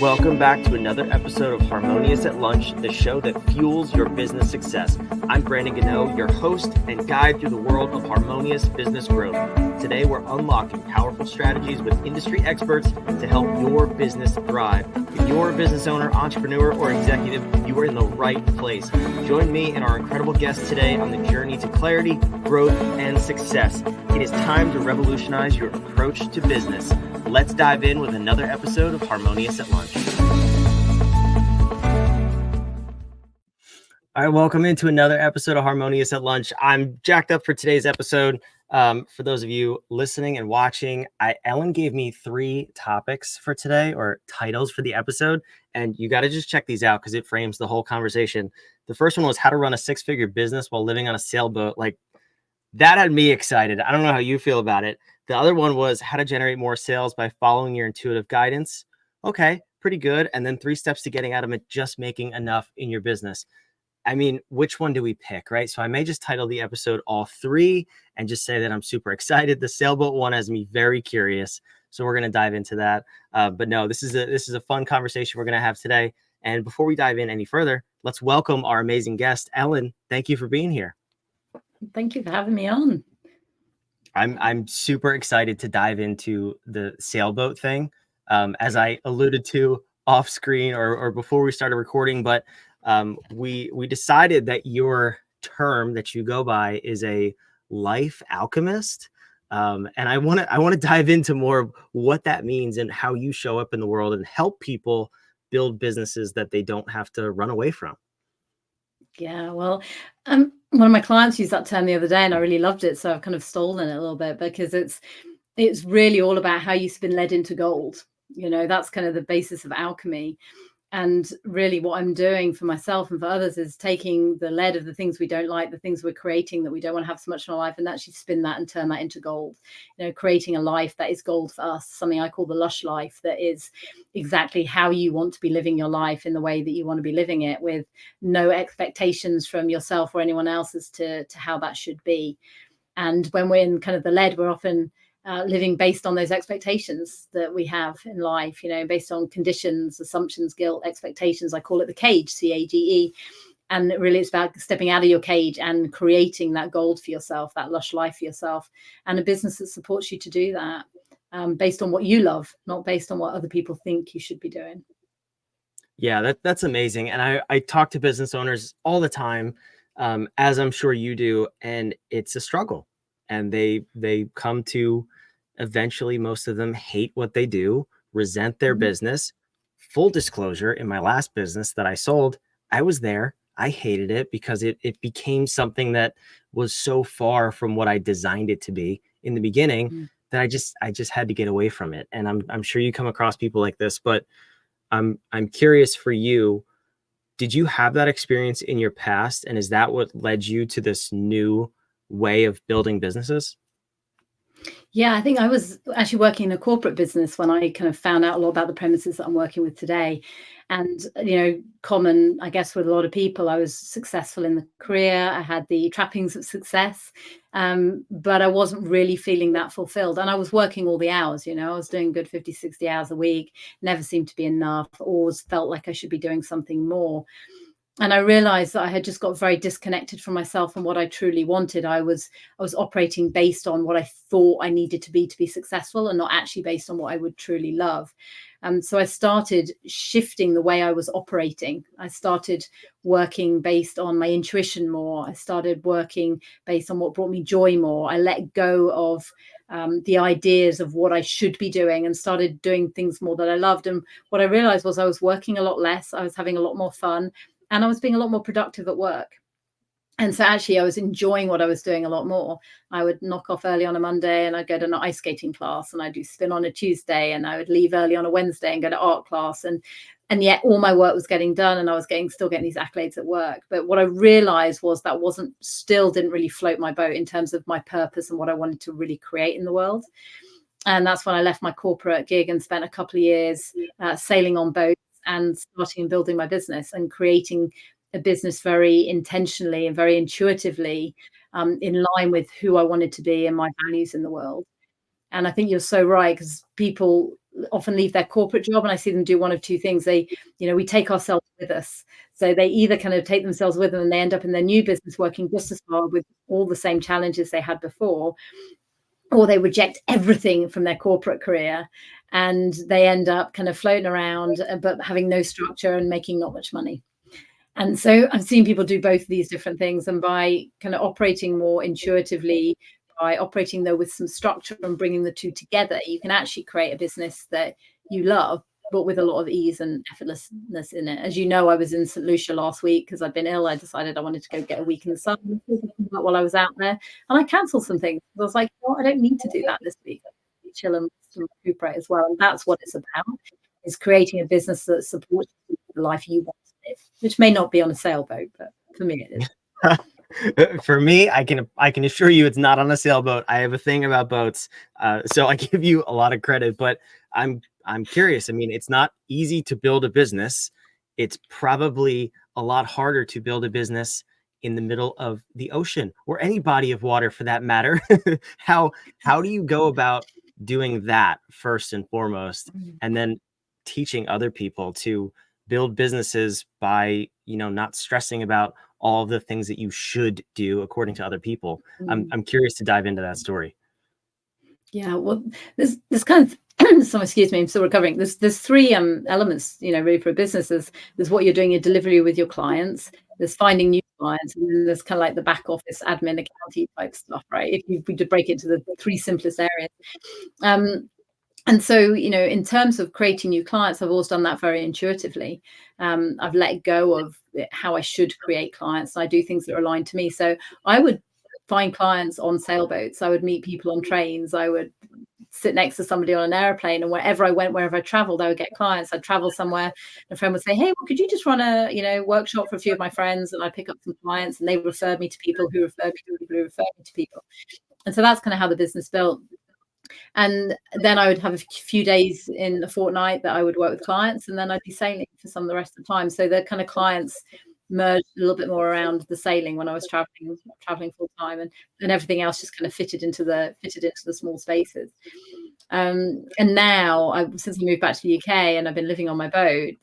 Welcome back to another episode of Harmonious at Lunch, the show that fuels your business success. I'm Brandon Gano, your host and guide through the world of harmonious business growth. Today, we're unlocking powerful strategies with industry experts to help your business thrive. If you're a business owner, entrepreneur, or executive, you are in the right place. Join me and our incredible guests today on the journey to clarity, growth, and success. It is time to revolutionize your approach to business. Let's dive in with another episode of Harmonious at Lunch. All right, welcome into another episode of Harmonious at Lunch. I'm jacked up for today's episode. For those of you listening and watching, Ellen gave me 3 topics for today, or titles for the episode, and you got to just check these out because it frames the whole conversation. The first one was how to run a 6-figure business while living on a sailboat. Like, that had me excited. I don't know how you feel about it. The other one was how to generate more sales by following your intuitive guidance. Okay, pretty good. And then 3 steps to getting out of it, just making enough in your business. I mean, which one do we pick, right? So I may just title the episode all 3 and just say that I'm super excited. The sailboat one has me very curious. So we're going to dive into that. But no, this is a fun conversation we're going to have today. And before we dive in any further, let's welcome our amazing guest, Ellen. Thank you for being here. Thank you for having me on. I'm super excited to dive into the sailboat thing, as I alluded to off screen or before we started recording. But we decided that your term that you go by is a life alchemist, and I want to dive into more of what that means and how you show up in the world and help people build businesses that they don't have to run away from. Yeah, well, one of my clients used that term the other day and I really loved it. So I've kind of stolen it a little bit because it's really all about how you've been led into gold. You know, that's kind of the basis of alchemy. And really what I'm doing for myself and for others is taking the lead of the things we don't like, the things we're creating that we don't want to have so much in our life, and actually spin that and turn that into gold. You know, creating a life that is gold for us, something I call the Lush Life, that is exactly how you want to be living your life in the way that you want to be living it, with no expectations from yourself or anyone else as to how that should be. And when we're in kind of the lead, we're often living based on those expectations that we have in life, you know, based on conditions, assumptions, guilt, expectations. I call it the cage, CAGE. And really it's about stepping out of your cage and creating that gold for yourself, that lush life for yourself, and a business that supports you to do that, based on what you love, not based on what other people think you should be doing. Yeah, that's amazing. And I talk to business owners all the time, as I'm sure you do, and it's a struggle. And they come to eventually, most of them hate what they do, resent their business. Full disclosure, in my last business that I sold, I was there. I hated it because it became something that was so far from what I designed it to be in the beginning that I just had to get away from it. And I'm sure you come across people like this, but I'm curious for you. Did you have that experience in your past? And is that what led you to this new way of building businesses? Yeah, I think I was actually working in a corporate business when I kind of found out a lot about the premises that I'm working with today. And, you know, common, I guess, with a lot of people, I was successful in the career. I had the trappings of success, but I wasn't really feeling that fulfilled. And I was working all the hours, you know, I was doing good 50, 60 hours a week, never seemed to be enough, always felt like I should be doing something more. And I realized that I had just got very disconnected from myself and what I truly wanted. I was operating based on what I thought I needed to be successful, and not actually based on what I would truly love. So I started shifting the way I was operating. I started working based on my intuition more. I started working based on what brought me joy more. I let go of the ideas of what I should be doing and started doing things more that I loved. And what I realized was I was working a lot less. I was having a lot more fun. And I was being a lot more productive at work. And so actually I was enjoying what I was doing a lot more. I would knock off early on a Monday and I'd go to an ice skating class, and I'd do spin on a Tuesday, and I would leave early on a Wednesday and go to art class. And yet all my work was getting done, and I was still getting these accolades at work. But what I realized was that didn't really float my boat in terms of my purpose and what I wanted to really create in the world. And that's when I left my corporate gig and spent a couple of years sailing on boats and starting and building my business and creating a business very intentionally and very intuitively, in line with who I wanted to be and my values in the world. And I think you're so right, because people often leave their corporate job, and I see them do one of two things. We take ourselves with us. So they either kind of take themselves with them and they end up in their new business working just as hard with all the same challenges they had before, or they reject everything from their corporate career and they end up kind of floating around, but having no structure and making not much money. And so I've seen people do both of these different things. And by kind of operating more intuitively, by operating though with some structure and bringing the two together, you can actually create a business that you love, but with a lot of ease and effortlessness in it. As you know, I was in St. Lucia last week because I'd been ill. I decided I wanted to go get a week in the sun while I was out there. And I cancelled some things. I was like, I don't need to do that this week. Chill and recuperate as well. And that's what it's about, is creating a business that supports the life you want to live, which may not be on a sailboat, but for me it is. For me, I can assure you it's not on a sailboat. I have a thing about boats, so I give you a lot of credit. But I'm curious. I mean, it's not easy to build a business. It's probably a lot harder to build a business in the middle of the ocean or any body of water for that matter. How do you go about doing that first and foremost, and then teaching other people to build businesses by, not stressing about all the things that you should do according to other people? I'm curious to dive into that story. Yeah, well, there's kind of so excuse me, I'm still recovering. There's three elements, really for a business. There's what you're doing, your delivery with your clients. There's finding new clients, and then there's kind of like the back office admin, accounting type stuff, right? If we could break it into the three simplest areas. And so, in terms of creating new clients, I've always done that very intuitively. I've let go of how I should create clients. I do things that are aligned to me. So I would find clients on sailboats. I would meet people on trains. I would sit next to somebody on an airplane, and wherever I went, wherever I traveled, I would get clients. I'd travel somewhere, and a friend would say, hey, well, could you just run a workshop for a few of my friends? And I'd pick up some clients, and they referred me to people who referred me to people who referred me to people. And so that's kind of how the business built. And then I would have a few days in a fortnight that I would work with clients, and then I'd be sailing for some of the rest of the time. So the kind of clients merged a little bit more around the sailing when I was traveling full time, and everything else just kind of fitted into the small spaces. And now, since I moved back to the UK and I've been living on my boat,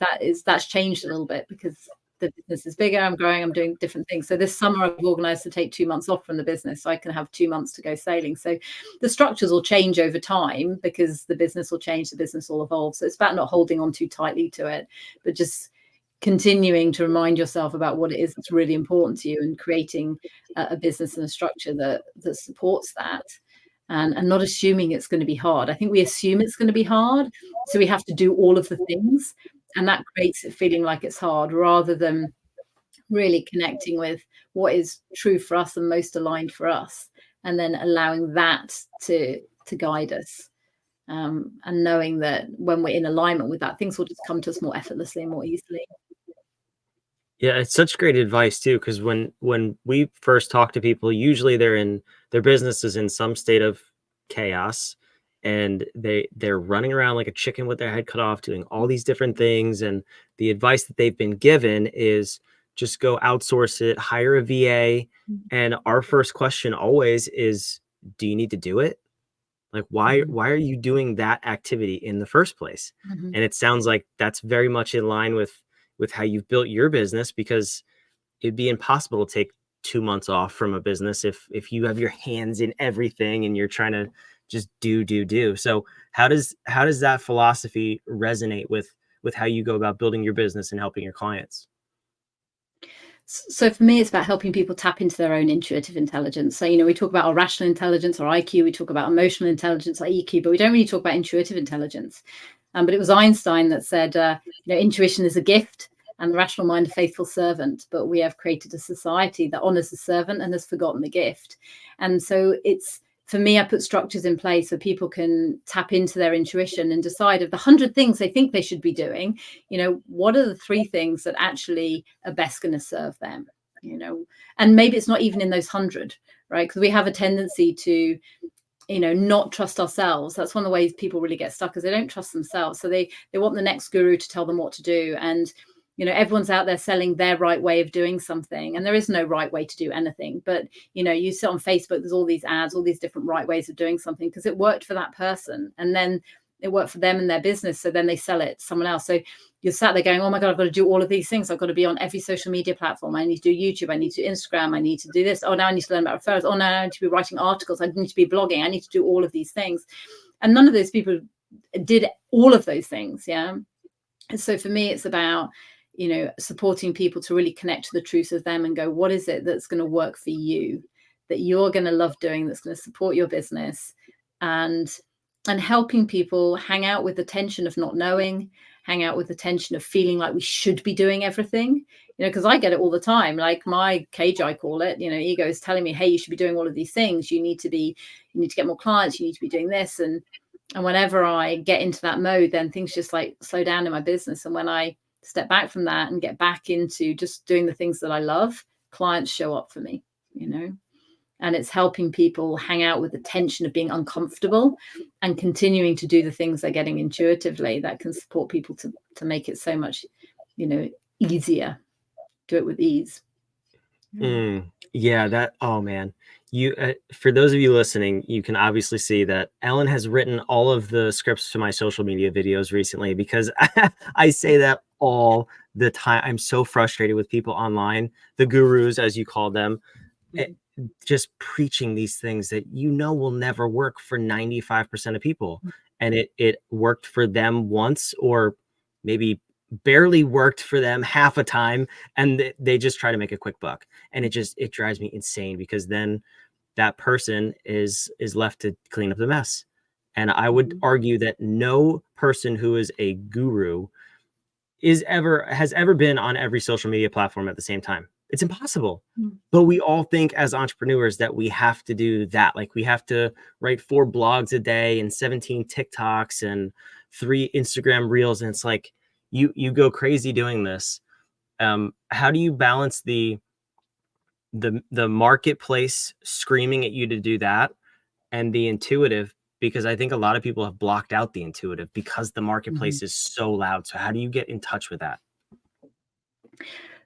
that's changed a little bit because the business is bigger, I'm growing, I'm doing different things. So this summer I've organized to take 2 months off from the business so I can have 2 months to go sailing. So the structures will change over time because the business will change, the business will evolve. So it's about not holding on too tightly to it, but just continuing to remind yourself about what it is that's really important to you, and creating a business and a structure that supports that, and not assuming it's going to be hard. I think we assume it's going to be hard, so we have to do all of the things, and that creates it feeling like it's hard, rather than really connecting with what is true for us and most aligned for us, and then allowing that to guide us, and knowing that when we're in alignment with that, things will just come to us more effortlessly and more easily. Yeah, it's such great advice too, because when we first talk to people, usually their business is in some state of chaos, and they're running around like a chicken with their head cut off, doing all these different things. And the advice that they've been given is just go outsource it, hire a VA. And our first question always is, do you need to do it? Like, why are you doing that activity in the first place? And it sounds like that's very much in line with how you've built your business, because it'd be impossible to take 2 months off from a business if you have your hands in everything and you're trying to just do. So how does that philosophy resonate with how you go about building your business and helping your clients? So for me, it's about helping people tap into their own intuitive intelligence. So, we talk about our rational intelligence or IQ, we talk about emotional intelligence or EQ, but we don't really talk about intuitive intelligence. But it was Einstein that said, intuition is a gift and the rational mind a faithful servant. But we have created a society that honors the servant and has forgotten the gift. And so for me, I put structures in place so people can tap into their intuition and decide, of the 100 things they think they should be doing, what are the 3 things that actually are best going to serve them, and maybe it's not even in those 100, right? Because we have a tendency to, not trust ourselves. That's one of the ways people really get stuck, is they don't trust themselves. So they want the next guru to tell them what to do. And everyone's out there selling their right way of doing something, and there is no right way to do anything. But you sit on Facebook, there's all these ads, all these different right ways of doing something because it worked for that person. And then it worked for them and their business. So then they sell it to someone else. So you're sat there going, oh my God, I've got to do all of these things. I've got to be on every social media platform. I need to do YouTube. I need to do Instagram. I need to do this. Oh, now I need to learn about referrals. Oh, now I need to be writing articles. I need to be blogging. I need to do all of these things. And none of those people did all of those things. Yeah. And so for me, it's about, supporting people to really connect to the truth of them and go, what is it that's going to work for you, that you're going to love doing, that's going to support your business, and helping people hang out with the tension of not knowing, hang out with the tension of feeling like we should be doing everything, because I get it all the time. Like my cage, I call it, ego is telling me, hey, you should be doing all of these things. You need to get more clients. You need to be doing this. And whenever I get into that mode, then things just like slow down in my business. And when I step back from that and get back into just doing the things that I love, clients show up for me, and it's helping people hang out with the tension of being uncomfortable and continuing to do the things they're getting intuitively that can support people to make it so much, easier. Do it with ease. Yeah, oh man. You for those of you listening, you can obviously see that Ellen has written all of the scripts to my social media videos recently, because I say that all the time. I'm so frustrated with people online, the gurus, as you call them, just preaching these things that will never work for 95% of people. And it worked for them once, or maybe barely worked for them half a time, and they just try to make a quick buck. And it drives me insane, because then that person is left to clean up the mess. And I would argue that no person who is a guru has ever been on every social media platform at the same time. It's impossible. But we all think as entrepreneurs that we have to do that. Like we have to write 4 blogs a day and 17 TikToks and 3 Instagram reels. And it's like, you go crazy doing this. How do you balance the marketplace screaming at you to do that and the intuitive? Because I think a lot of people have blocked out the intuitive because the marketplace is so loud. So how do you get in touch with that?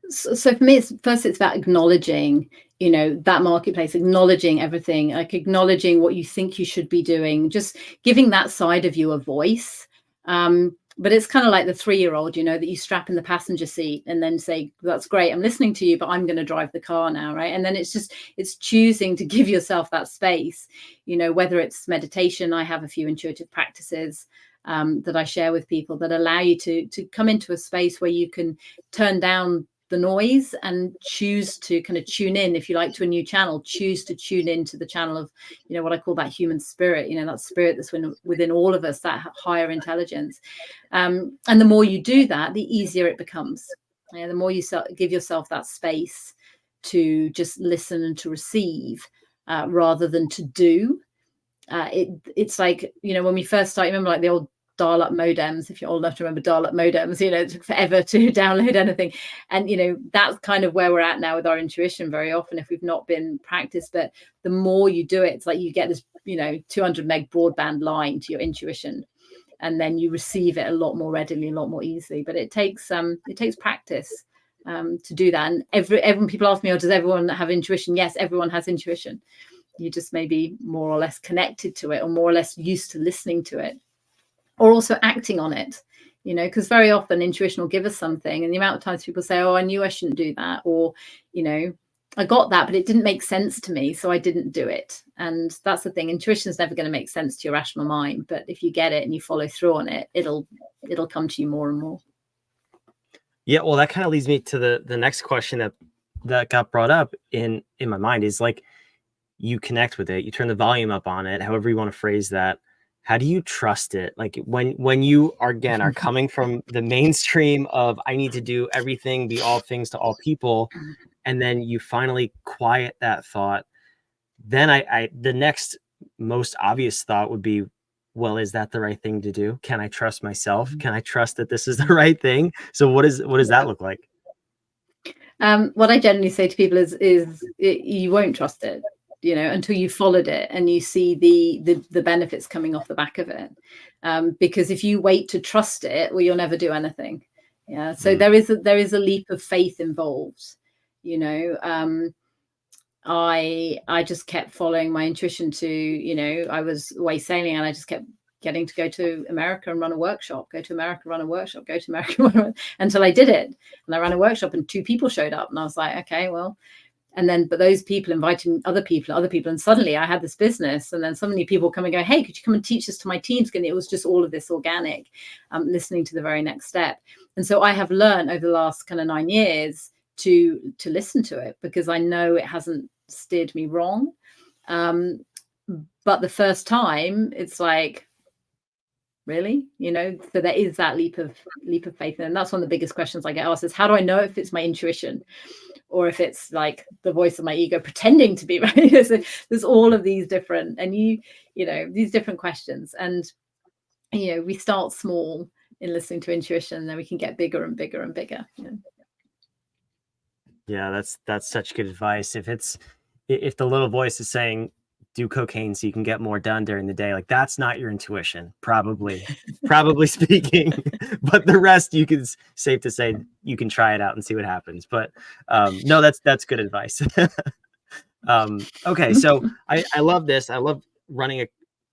So for me, it's about acknowledging, that marketplace, acknowledging everything, like acknowledging what you think you should be doing, just giving that side of you a voice. But it's kind of like the 3-year-old, that you strap in the passenger seat and then say, that's great, I'm listening to you, but I'm going to drive the car now, right? And then it's choosing to give yourself that space, whether it's meditation. I have a few intuitive practices that I share with people that allow you to come into a space where you can turn down the noise and choose to kind of tune in, if you like, to a new channel. Choose to tune into the channel of, what I call that human spirit, that spirit that's within all of us, that higher intelligence. And the more you do that, the easier it becomes. The more you give yourself that space to just listen and to receive, rather than to do. It's like, when we first started, remember like the old dial-up modems, if you're old enough to remember dial-up modems, it took forever to download anything. And that's kind of where we're at now with our intuition very often, if we've not been practiced. But the more you do it, it's like you get this 200 meg broadband line to your intuition, and then you receive it a lot more readily, a lot more easily. But it takes practice to do that. And everyone, people ask me, does everyone have intuition? Yes, everyone has intuition. You just may be more or less connected to it, or more or less used to listening to it, or also acting on it, because very often intuition will give us something, and the amount of times people say, oh, I knew I shouldn't do that, or I got that, but it didn't make sense to me, so I didn't do it. And that's the thing, intuition is never going to make sense to your rational mind, but if you get it and you follow through on it, it'll come to you more and more. Yeah, well, that kind of leads me to the next question that got brought up in my mind, is like, you connect with it, you turn the volume up on it, however you want to phrase that. How do you trust it? Like when you are coming from the mainstream of, I need to do everything, be all things to all people, and then you finally quiet that thought, then the next most obvious thought would be, well, is that the right thing to do? Can I trust myself? Can I trust that this is the right thing? So what does that look like? What I generally say to people is you won't trust it, until you followed it and you see the benefits coming off the back of it. Because if you wait to trust it, well, you'll never do anything. Yeah. So there is a leap of faith involved. I just kept following my intuition to, I was away sailing and I just kept getting to go to America and run a workshop, go to America, run a workshop, go to America, until I did it. And I ran a workshop and 2 people showed up, and I was like, okay, well, and then, but those people inviting other people, and suddenly I had this business, and then so many people come and go, hey, could you come and teach this to my teams? And it was just all of this organic, listening to the very next step. And so I have learned over the last kind of 9 years to listen to it, because I know it hasn't steered me wrong. But the first time it's like, really, so there is that leap of faith. And that's one of the biggest questions I get asked is, how do I know if it's my intuition or if it's like the voice of my ego pretending to be right? There's all of these different, and these different questions. And we start small in listening to intuition, and then we can get bigger and bigger and bigger. Yeah, that's such good advice. If the little voice is saying do cocaine so you can get more done during the day, like, that's not your intuition, probably speaking. But the rest, you can, safe to say, you can try it out and see what happens. But no, that's good advice. Okay, so I love this. I love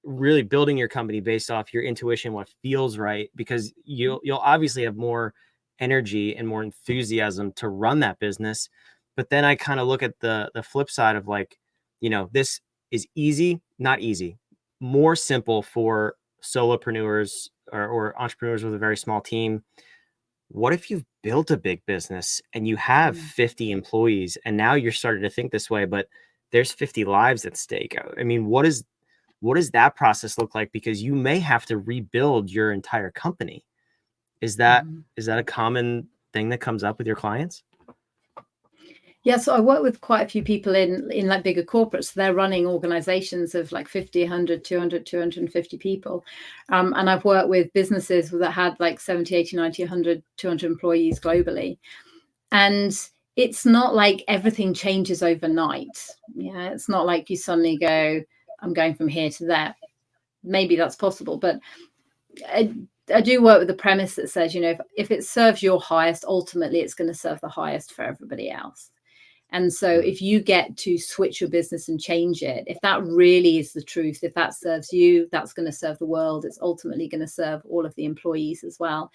really building your company based off your intuition, what feels right, because you'll obviously have more energy and more enthusiasm to run that business. But then I kind of look at the flip side of, like, this is easy, not easy, more simple for solopreneurs or entrepreneurs with a very small team. What if you've built a big business and you have 50 employees, and now you're starting to think this way, but there's 50 lives at stake? I mean, what does that process look like? Because you may have to rebuild your entire company. Is that a common thing that comes up with your clients? Yeah, so I work with quite a few people in like bigger corporates. They're running organizations of like 50, 100, 200, 250 people. And I've worked with businesses that had like 70, 80, 90, 100, 200 employees globally. And it's not like everything changes overnight. Yeah, it's not like you suddenly go, I'm going from here to there. Maybe that's possible, but I do work with the premise that says, if it serves your highest, ultimately it's going to serve the highest for everybody else. And so if you get to switch your business and change it, if that really is the truth, if that serves you, that's going to serve the world. It's ultimately going to serve all of the employees as well.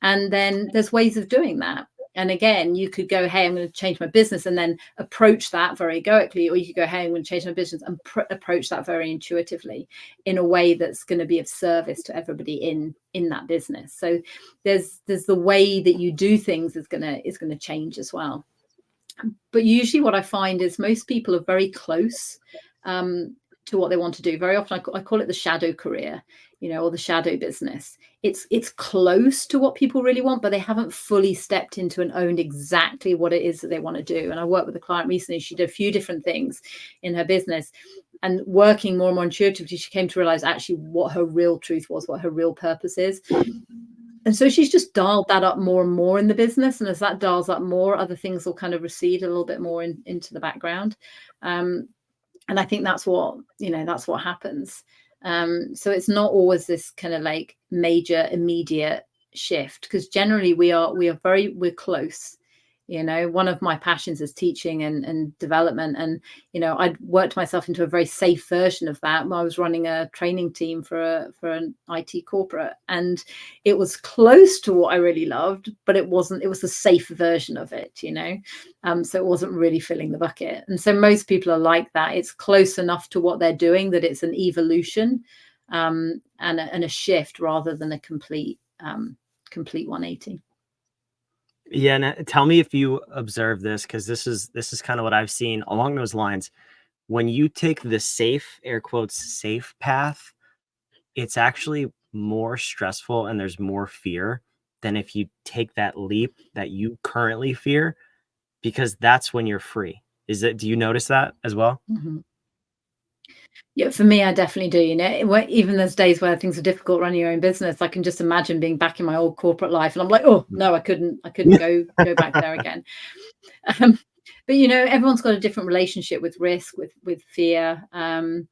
And then there's ways of doing that. And again, you could go, hey, I'm going to change my business, and then approach that very egoically. Or you could go, hey, I'm going to change my business, and approach that very intuitively in a way that's going to be of service to everybody in that business. So there's the way that you do things is going to change as well. But usually what I find is most people are very close to what they want to do. Very often I call it the shadow career, or the shadow business. It's close to what people really want, but they haven't fully stepped into and owned exactly what it is that they want to do. And I worked with a client recently. She did a few different things in her business, and working more and more intuitively, she came to realize actually what her real truth was, what her real purpose is. And so she's just dialed that up more and more in the business. And as that dials up more, other things will kind of recede a little bit more into the background. And I think that's what happens. So it's not always this kind of like major immediate shift, because generally we're close. One of my passions is teaching and development. And, I'd worked myself into a very safe version of that. I was running a training team for an IT corporate, and it was close to what I really loved, but it was the safe version of it, so it wasn't really filling the bucket. And so most people are like that. It's close enough to what they're doing that it's an evolution and a shift rather than a complete 180. Yeah, and tell me if you observe this, because this is kind of what I've seen along those lines. When you take the safe, air quotes, safe path, it's actually more stressful and there's more fear than if you take that leap that you currently fear, because that's when you're free. Do you notice that as well? Yeah, for me, I definitely do. Even there's days where things are difficult running your own business. I can just imagine being back in my old corporate life, and I'm like, oh no, I couldn't go back there again. But everyone's got a different relationship with risk, with fear, and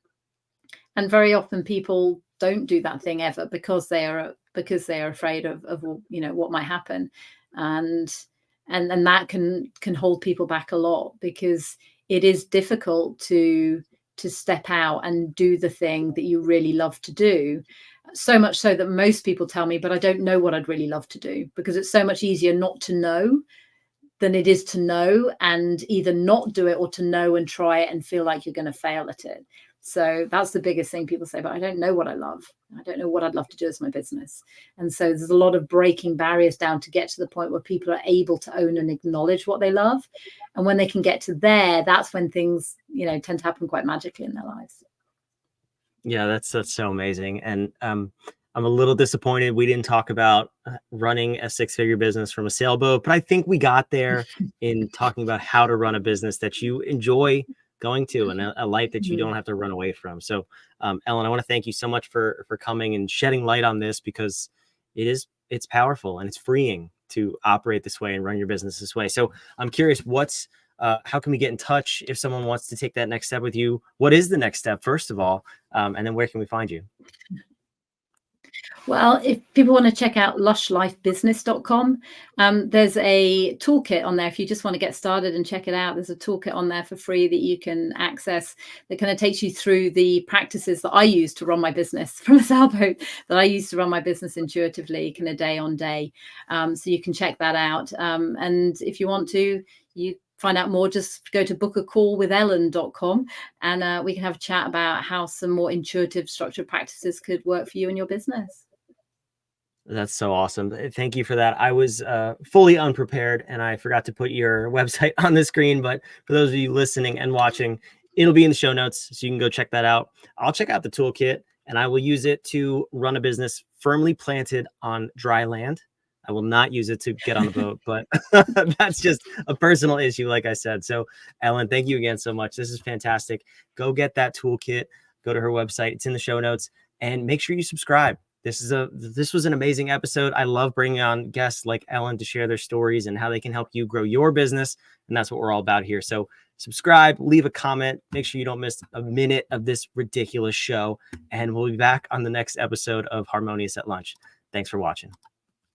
very often people don't do that thing ever because they are afraid of what might happen, and that can hold people back a lot, because it is difficult to step out and do the thing that you really love to do. So much so that most people tell me, but I don't know what I'd really love to do, because it's so much easier not to know than it is to know and either not do it or to know and try it and feel like you're going to fail at it. So that's the biggest thing people say, but I don't know what I love. I don't know what I'd love to do as my business. And so there's a lot of breaking barriers down to get to the point where people are able to own and acknowledge what they love. And when they can get to there, that's when things, tend to happen quite magically in their lives. Yeah, that's so amazing. And I'm a little disappointed we didn't talk about running a six-figure business from a sailboat, but I think we got there in talking about how to run a business that you enjoy going to, and a life that you don't have to run away from. So, Ellen, I want to thank you so much for coming and shedding light on this, because it's powerful and it's freeing to operate this way and run your business this way. So I'm curious, how can we get in touch if someone wants to take that next step with you? What is the next step, first of all? And then where can we find you? Well, if people want to check out lushlifebusiness.com, there's a toolkit on there. If you just want to get started and check it out, there's a toolkit on there for free that you can access that kind of takes you through the practices that I use to run my business from a sailboat, that I use to run my business intuitively, kind of day on day. So you can check that out. And if you want to, you find out more, just go to bookacallwithellen.com, and we can have a chat about how some more intuitive structured practices could work for you and your business. That's so awesome. Thank you for that. I was fully unprepared and I forgot to put your website on the screen, but for those of you listening and watching, it'll be in the show notes, so you can go check that out. I'll check out the toolkit and I will use it to run a business firmly planted on dry land. I will not use it to get on a boat, but that's just a personal issue, like I said. So, Ellen, thank you again so much. This is fantastic. Go get that toolkit. Go to her website. It's in the show notes, and make sure you subscribe. This was an amazing episode. I love bringing on guests like Ellen to share their stories and how they can help you grow your business. And that's what we're all about here. So subscribe, leave a comment, make sure you don't miss a minute of this ridiculous show. And we'll be back on the next episode of Harmonious at Lunch. Thanks for watching.